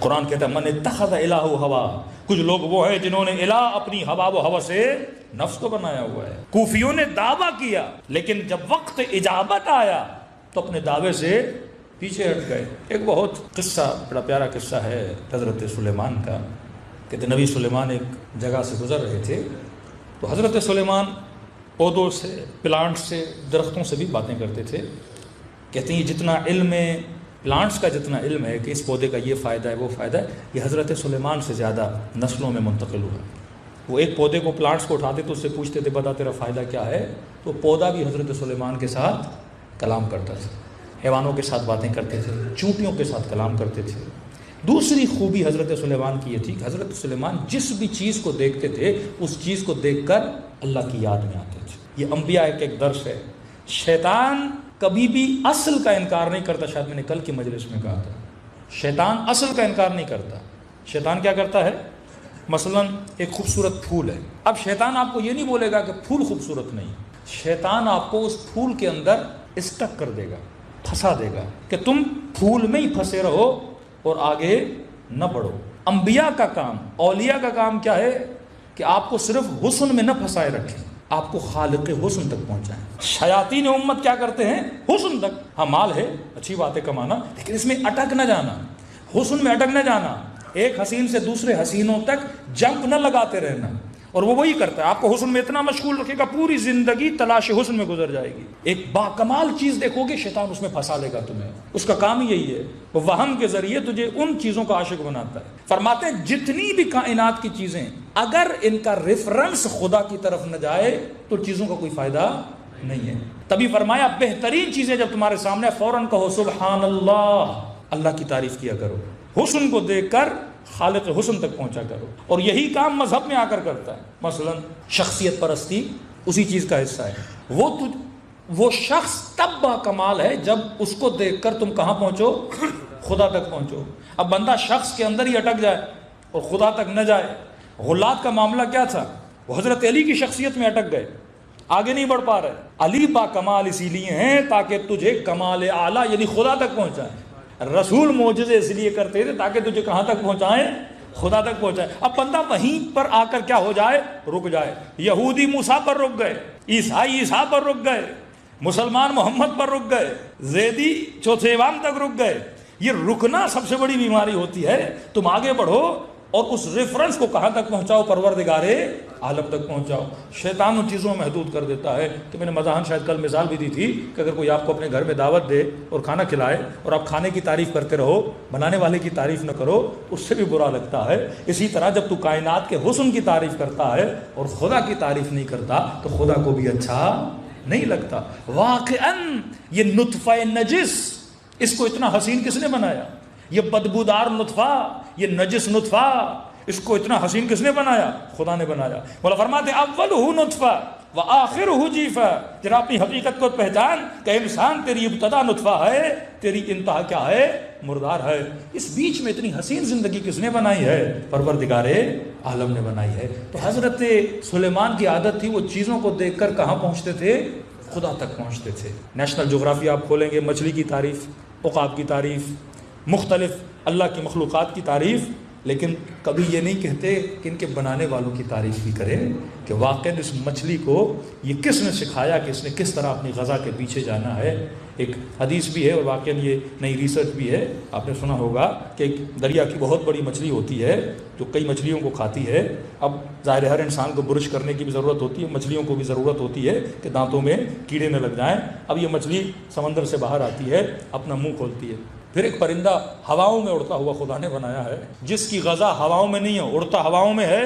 قرآن کہتا ہے من اتخذ الہ ہوا، کچھ لوگ وہ ہیں جنہوں نے الہ اپنی ہوا و ہوس سے نفس کو بنایا ہوا ہے۔ کوفیوں نے دعویٰ کیا لیکن جب وقت اجابت آیا تو اپنے دعوے سے پیچھے ہٹ گئے۔ ایک بہت قصہ، بڑا پیارا قصہ ہے حضرت سلیمان کا۔ کہتے نبی سلیمان ایک جگہ سے گزر رہے تھے تو حضرت سلیمان پودوں سے، پلانٹ سے، درختوں سے بھی باتیں کرتے تھے۔ کہتے ہیں یہ جتنا علم ہے، پلانٹس کا جتنا علم ہے کہ اس پودے کا یہ فائدہ ہے وہ فائدہ ہے، یہ حضرت سلیمان سے زیادہ نسلوں میں منتقل ہوا۔ وہ ایک پودے کو، پلانٹس کو اٹھاتے تو اس سے پوچھتے تھے بتا تیرا فائدہ کیا ہے، تو پودا بھی حضرت سلیمان کے ساتھ کلام کرتا تھا، حیوانوں کے ساتھ باتیں کرتے تھے، چونٹیوں کے ساتھ کلام کرتے تھے۔ دوسری خوبی حضرت سلیمان کی یہ تھی کہ حضرت سلیمان جس بھی چیز کو دیکھتے تھے اس چیز کو دیکھ کر اللہ کی یاد میں آتے تھے۔ یہ انبیاء ایک درس ہے۔ شیطان کبھی بھی اصل کا انکار نہیں کرتا، شاید میں نے کل کی مجلس میں کہا تھا، شیطان اصل کا انکار نہیں کرتا۔ شیطان کیا کرتا ہے؟ مثلا ایک خوبصورت پھول ہے، اب شیطان آپ کو یہ نہیں بولے گا کہ پھول خوبصورت نہیں، شیطان آپ کو اس پھول کے اندر اسٹک کر دے گا، پھنسا دے گا کہ تم پھول میں ہی پھنسے رہو اور آگے نہ بڑھو۔ انبیاء کا کام، اولیاء کا کام کیا ہے کہ آپ کو صرف حسن میں نہ پھنسائے رکھیں، آپ کو خالق حسن تک پہنچائیں۔ شیاطین امت کیا کرتے ہیں؟ حسن تک، ہاں مال ہے، اچھی بات ہے کمانا، لیکن اس میں اٹک نہ جانا، حسن میں اٹک نہ جانا، ایک حسین سے دوسرے حسینوں تک جمپ نہ لگاتے رہنا۔ اور وہ وہی کرتا ہے، آپ کو حسن میں اتنا مشغول رکھے گا پوری زندگی تلاش حسن میں گزر جائے گی۔ ایک باکمال چیز دیکھو گے شیطان اس میں پھنسا لے گا تمہیں، اس کا کام ہی یہی ہے، وہ وہم کے ذریعے تجھے ان چیزوں کا عاشق بناتا ہے۔ فرماتے ہیں جتنی بھی کائنات کی چیزیں اگر ان کا ریفرنس خدا کی طرف نہ جائے تو چیزوں کا کوئی فائدہ نہیں ہے۔ تبھی فرمایا بہترین چیزیں جب تمہارے سامنے فوراً کہو سبحان اللہ، اللہ کی تعریف کیا کرو، حسن کو دیکھ کر خالق حسن تک پہنچا کرو۔ اور یہی کام مذہب میں آ کر کرتا ہے۔ مثلا شخصیت پرستی اسی چیز کا حصہ ہے۔ وہ شخص تب با کمال ہے جب اس کو دیکھ کر تم کہاں پہنچو؟ خدا تک پہنچو۔ اب بندہ شخص کے اندر ہی اٹک جائے اور خدا تک نہ جائے۔ غلات کا معاملہ کیا تھا؟ وہ حضرت علی کی شخصیت میں اٹک گئے، آگے نہیں بڑھ پا رہے۔ علی با کمال اسی لیے ہیں تاکہ تجھے کمال اعلیٰ یعنی خدا تک پہنچائیں۔ رسول معجزے اس لیے کرتے تھے تاکہ تجھے کہاں تک پہنچائیں؟ خدا تک پہنچائیں۔ اب بندہ وہیں پر آ کر کیا ہو جائے؟ رک جائے۔ یہودی موسیٰ پر رک گئے، عیسائی عیسیٰ پر رک گئے، مسلمان محمد پر رک گئے، زیدی چوتھے امام تک رک گئے۔ یہ رکنا سب سے بڑی بیماری ہوتی ہے۔ تم آگے بڑھو اور اس ریفرنس کو کہاں تک پہنچاؤ؟ پروردگار عالم تک پہنچاؤ۔ شیطان ان چیزوں میں محدود کر دیتا ہے کہ میں نے مزاحن شاید کل مثال بھی دی تھی کہ اگر کوئی آپ کو اپنے گھر میں دعوت دے اور کھانا کھلائے اور آپ کھانے کی تعریف کرتے رہو، بنانے والے کی تعریف نہ کرو، اس سے بھی برا لگتا ہے۔ اسی طرح جب تو کائنات کے حسن کی تعریف کرتا ہے اور خدا کی تعریف نہیں کرتا تو خدا کو بھی اچھا نہیں لگتا۔ واقعاً یہ نطفہ نجس، اس کو اتنا حسین کس نے بنایا؟ یہ بدبودار نطفہ، یہ نجس نطفہ، اس کو اتنا حسین کس نے بنایا؟ خدا نے بنایا۔ مولا فرماتے اولہ نطفہ وآخرہ جیفہ۔ ذرا اپنی حقیقت کو پہچان کہ انسان تیری ابتدا نطفہ ہے، تیری انتہا کیا ہے؟ مردار ہے۔ اس بیچ میں اتنی حسین زندگی کس نے بنائی ہے؟ پروردگار عالم نے بنائی ہے۔ تو حضرت سلیمان کی عادت تھی، وہ چیزوں کو دیکھ کر کہاں پہنچتے تھے؟ خدا تک پہنچتے تھے۔ نیشنل جغرافی آپ کھولیں گے، مچھلی کی تعریف، عقاب کی تعریف، مختلف اللہ کی مخلوقات کی تعریف، لیکن کبھی یہ نہیں کہتے کہ ان کے بنانے والوں کی تعریف بھی کریں کہ واقعی اس مچھلی کو یہ کس نے سکھایا کہ اس نے کس طرح اپنی غذا کے پیچھے جانا ہے۔ ایک حدیث بھی ہے اور واقعی یہ نئی ریسرچ بھی ہے، آپ نے سنا ہوگا کہ ایک دریا کی بہت بڑی مچھلی ہوتی ہے جو کئی مچھلیوں کو کھاتی ہے۔ اب ظاہر ہر انسان کو برش کرنے کی بھی ضرورت ہوتی ہے، مچھلیوں کو بھی ضرورت ہوتی ہے کہ دانتوں میں کیڑے نہ لگ جائیں۔ اب یہ مچھلی سمندر سے باہر آتی ہے، اپنا منہ کھولتی ہے۔ پھر ایک پرندہ ہواؤں میں اڑتا ہوا خدا نے بنایا ہے، جس کی غذا ہواؤں میں نہیں ہے، اڑتا ہواؤں میں ہے۔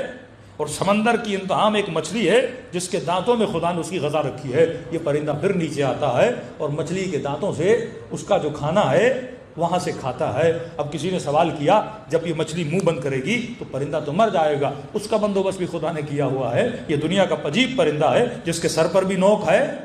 اور سمندر کی انتہا میں ایک مچھلی ہے جس کے دانتوں میں خدا نے اس کی غذا رکھی ہے۔ یہ پرندہ پھر نیچے آتا ہے اور مچھلی کے دانتوں سے اس کا جو کھانا ہے وہاں سے کھاتا ہے۔ اب کسی نے سوال کیا جب یہ مچھلی منہ بند کرے گی تو پرندہ تو مر جائے گا، اس کا بندوبست بھی خدا نے کیا ہوا ہے۔ یہ دنیا کا عجیب پرندہ ہے جس کے سر پر بھی نوک ہے،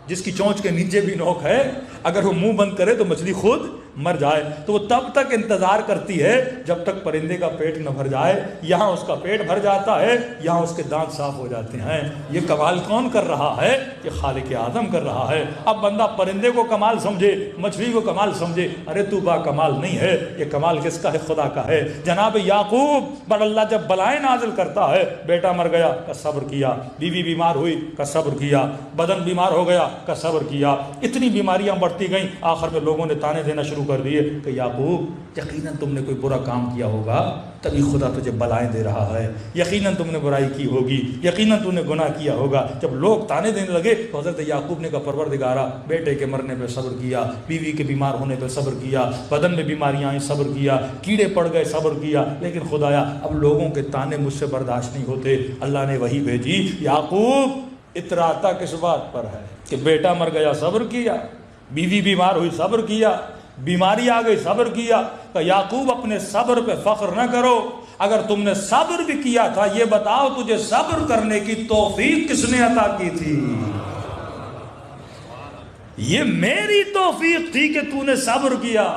جس کی چونچ کے نیچے بھی نوک ہے، اگر وہ منہ بند کرے تو مچھلی خود مر جائے تو وہ تب تک انتظار کرتی ہے جب تک پرندے کا پیٹ نہ بھر جائے. یہاں اس کا پیٹ بھر جاتا ہے, یہاں اس کے دانت صاف ہو جاتے ہیں. یہ کمال کون کر رہا ہے؟ یہ خالق اعظم کر رہا ہے. اب بندہ پرندے کو کمال سمجھے, مچھلی کو کمال سمجھے, ارے تو با کمال نہیں ہے. یہ کمال کس کا ہے؟ خدا کا ہے. جناب یعقوب پر اللہ جب بلائیں نازل کرتا ہے, بیٹا مر گیا کا صبر کیا, بیوی بیمار ہوئی کا صبر کیا, بدن بیمار ہو گیا کا صبر کیا, اتنی بیماریاں بڑھتی گئیں, آخر میں لوگوں نے تانے دینا شروع کر دیے کہ یعقوب یقیناً تم نے کوئی برا کام کیا ہوگا تبھی خدا تجھے بلائیں دے رہا ہے, یقیناً تم نے برائی کی ہوگی, یقیناً تم نے گناہ کیا ہوگا. جب لوگ تانے دینے لگے تو حضرت یعقوب نے کہا پروردگارا بیٹے کے مرنے پہ صبر کیا, بیوی کے بیمار ہونے پہ صبر کیا, بدن میں بیماریاں آئیں صبر کیا, کیڑے پڑ گئے صبر کیا, لیکن خدایا اب لوگوں کے تانے مجھ سے برداشت نہیں ہوتے. اللہ نے وہی بھیجی, یعقوب اتراتا کس بات پر ہے کہ بیٹا مر گیا صبر کیا, بیوی بیمار ہوئی صبر کیا, بیماری آ گئی صبر کیا. کہ یعقوب اپنے صبر پہ فخر نہ کرو, اگر تم نے صبر بھی کیا تھا یہ بتاؤ تجھے صبر کرنے کی توفیق کس نے عطا کی تھی؟ یہ میری توفیق تھی کہ تو نے صبر کیا.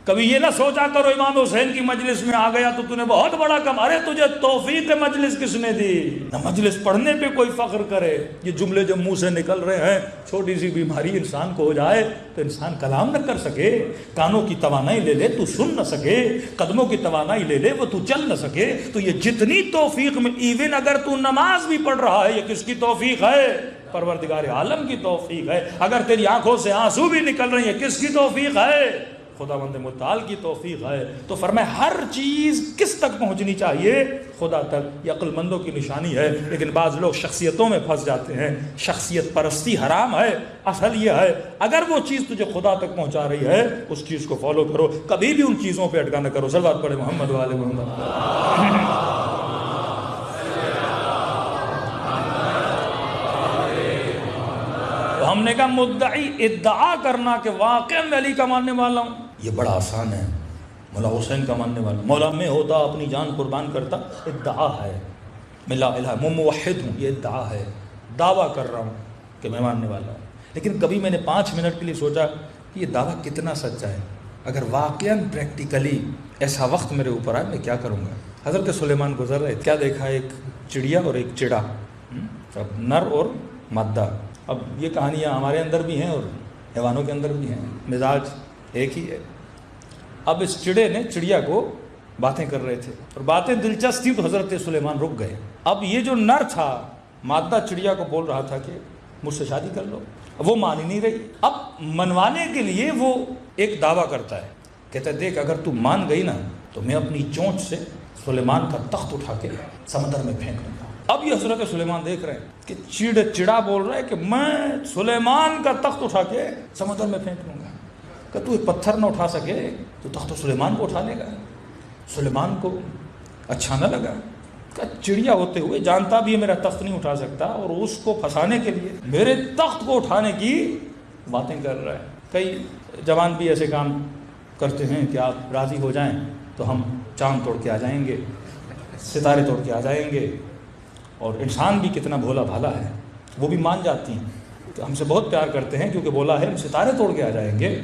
کبھی یہ نہ سوچا کرو امام حسین کی مجلس میں آ گیا تو نے بہت بڑا کام, ارے تجھے توفیق مجلس کس نے دی؟ نہ مجلس پڑھنے پہ کوئی فخر کرے. یہ جملے جب منہ سے نکل رہے ہیں, چھوٹی سی بیماری انسان کو ہو جائے تو انسان کلام نہ کر سکے, کانوں کی توانائی لے لے تو سن نہ سکے, قدموں کی توانائی لے لے وہ تو چل نہ سکے. تو یہ جتنی توفیق میں, ایون اگر تو نماز بھی پڑھ رہا ہے, یہ کس کی توفیق ہے؟ پروردگار عالم کی توفیق ہے. اگر تیری آنکھوں سے آنسو بھی نکل رہے ہیں, کس کی توفیق ہے؟ خداوند متعال کی توفیق ہے. تو فرمائے ہر چیز کس تک پہنچنی چاہیے؟ خدا تک. یہ عقل مندوں کی نشانی ہے. لیکن بعض لوگ شخصیتوں میں پھنس جاتے ہیں. شخصیت پرستی حرام ہے. اصل یہ ہے اگر وہ چیز تجھے خدا تک پہنچا رہی ہے اس چیز کو فالو کرو, کبھی بھی ان چیزوں پہ اٹکا نہ کرو. صلوات پڑھے محمد و آل محمد. تو ہم نے کہا مدعی ادعا کرنا کہ واقعی میں علی کا ماننے والا ہوں, یہ بڑا آسان ہے. مولا حسین کا ماننے والا, مولا میں ہوتا اپنی جان قربان کرتا, ادعا ہے. میں لا الہ میں موحد ہوں, یہ ادعا ہے, دعویٰ کر رہا ہوں کہ میں ماننے والا ہوں. لیکن کبھی میں نے 5 منٹ کے لیے سوچا کہ یہ دعویٰ کتنا سچا ہے. اگر واقعاً پریکٹیکلی ایسا وقت میرے اوپر آئے میں کیا کروں گا؟ حضرت سلیمان گزر رہے, کیا دیکھا, ایک چڑیا اور ایک چڑا, اب نر اور مادہ. اب یہ کہانیاں ہمارے اندر بھی ہیں اور حیوانوں کے اندر بھی ہیں, مزاج ایک ہی ہے. اب اس چڑے نے چڑیا کو باتیں کر رہے تھے اور باتیں دلچسپ تھیں تو حضرت سلیمان رک گئے. اب یہ جو نر تھا, مادہ چڑیا کو بول رہا تھا کہ مجھ سے شادی کر لو, وہ مان ہی نہیں رہی. اب منوانے کے لیے وہ ایک دعویٰ کرتا ہے, کہتا ہے دیکھ اگر تو مان گئی نا تو میں اپنی چونچ سے سلیمان کا تخت اٹھا کے سمندر میں پھینک دوں گا. اب یہ حضرت سلیمان دیکھ رہے ہیں کہ چڑا بول رہا ہے کہ میں سلیمان کا تخت اٹھا کے سمندر میں پھینک دوں گا. کہ تو پتھر نہ اٹھا سکے تو تخت سلیمان کو اٹھا لے گا. سلیمان کو اچھا نہ لگا, کہ چڑیا ہوتے ہوئے جانتا بھی ہے میرا تخت نہیں اٹھا سکتا, اور اس کو پھنسانے کے لیے میرے تخت کو اٹھانے کی باتیں کر رہا ہے. کئی جوان بھی ایسے کام کرتے ہیں کہ آپ راضی ہو جائیں تو ہم چاند توڑ کے آ جائیں گے, ستارے توڑ کے آ جائیں گے. اور انسان بھی کتنا بھولا بھالا ہے, وہ بھی مان جاتی ہیں کہ ہم سے بہت پیار کرتے ہیں کیونکہ بولا ہے ہم ستارے توڑ کے آ جائیں گے.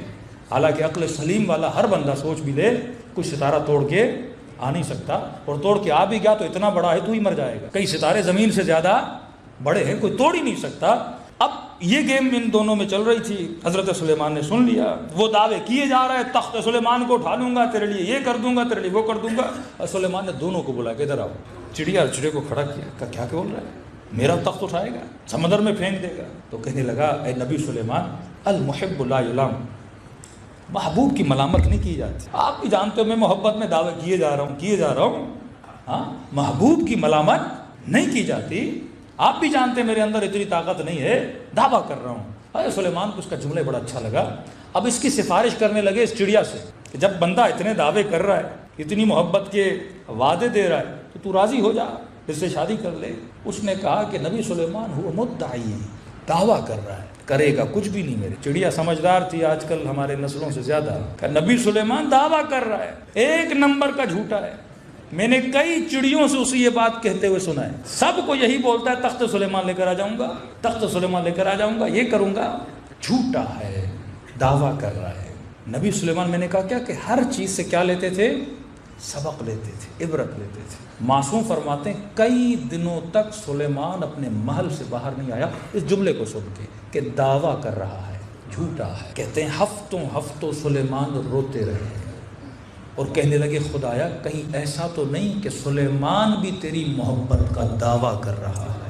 حالانکہ عقل سلیم والا ہر بندہ سوچ بھی لے کچھ ستارہ توڑ کے آ نہیں سکتا, اور توڑ کے آ بھی گیا تو اتنا بڑا ہے تو ہی مر جائے گا. کئی ستارے زمین سے زیادہ بڑے ہیں, کوئی توڑ ہی نہیں سکتا. اب یہ گیم ان دونوں میں چل رہی تھی. حضرت سلیمان نے سن لیا, وہ دعوے کیے جا رہے, تخت سلیمان کو اٹھا لوں گا, تیرے لیے یہ کر دوں گا, تیرے لیے وہ کر دوں گا. اور سلیمان نے دونوں کو بلایا کہ ادھر آؤ. چڑیا اور چڑے کو کھڑا کیا, کہا کیا بول رہا ہے, میرا تخت اٹھائے گا, سمندر میں پھینک دے گا. تو کہنے لگا اے نبی سلیمان, المحب لا یلام, محبوب کی ملامت نہیں کی جاتی. آپ بھی جانتے ہو میں محبت میں دعوے کیے جا رہا ہوں. ہاں, محبوب کی ملامت نہیں کی جاتی. آپ بھی جانتے ہیں میرے اندر اتنی طاقت نہیں ہے, دعویٰ کر رہا ہوں. اے سلیمان کو اس کا جملہ بڑا اچھا لگا. اب اس کی سفارش کرنے لگے اس چڑیا سے کہ جب بندہ اتنے دعوے کر رہا ہے, اتنی محبت کے وعدے دے رہا ہے, تو تو راضی ہو جا, اس سے شادی کر لے. اس نے کہا کہ نبی سلیمان ہوا مدعی, دعویٰ کر رہا ہے, کرے گا کچھ بھی نہیں. میرے چڑیا سمجھدار تھی آج کل ہمارے نسلوں سے زیادہ. کہ نبی سلیمان دعویٰ کر رہا ہے, 1 نمبر کا جھوٹا ہے. میں نے کئی چڑیوں سے اسے یہ بات کہتے ہوئے سنا ہے, سب کو یہی بولتا ہے تخت سلیمان لے کر آ جاؤں گا, تخت سلیمان لے کر آ جاؤں گا, یہ کروں گا. جھوٹا ہے, دعویٰ کر رہا ہے. نبی سلیمان میں نے کہا کیا کہ ہر چیز سے کیا لیتے تھے؟ سبق لیتے تھے، عبرت لیتے تھے۔ معصوم فرماتے ہیں کئی دنوں تک سلیمان اپنے محل سے باہر نہیں آیا اس جملے کو سن کے کہ دعویٰ کر رہا ہے، جھوٹا ہے۔ کہتے ہیں ہفتوں سلیمان روتے رہے اور کہنے لگے خدایا کہیں ایسا تو نہیں کہ سلیمان بھی تیری محبت کا دعویٰ کر رہا ہے۔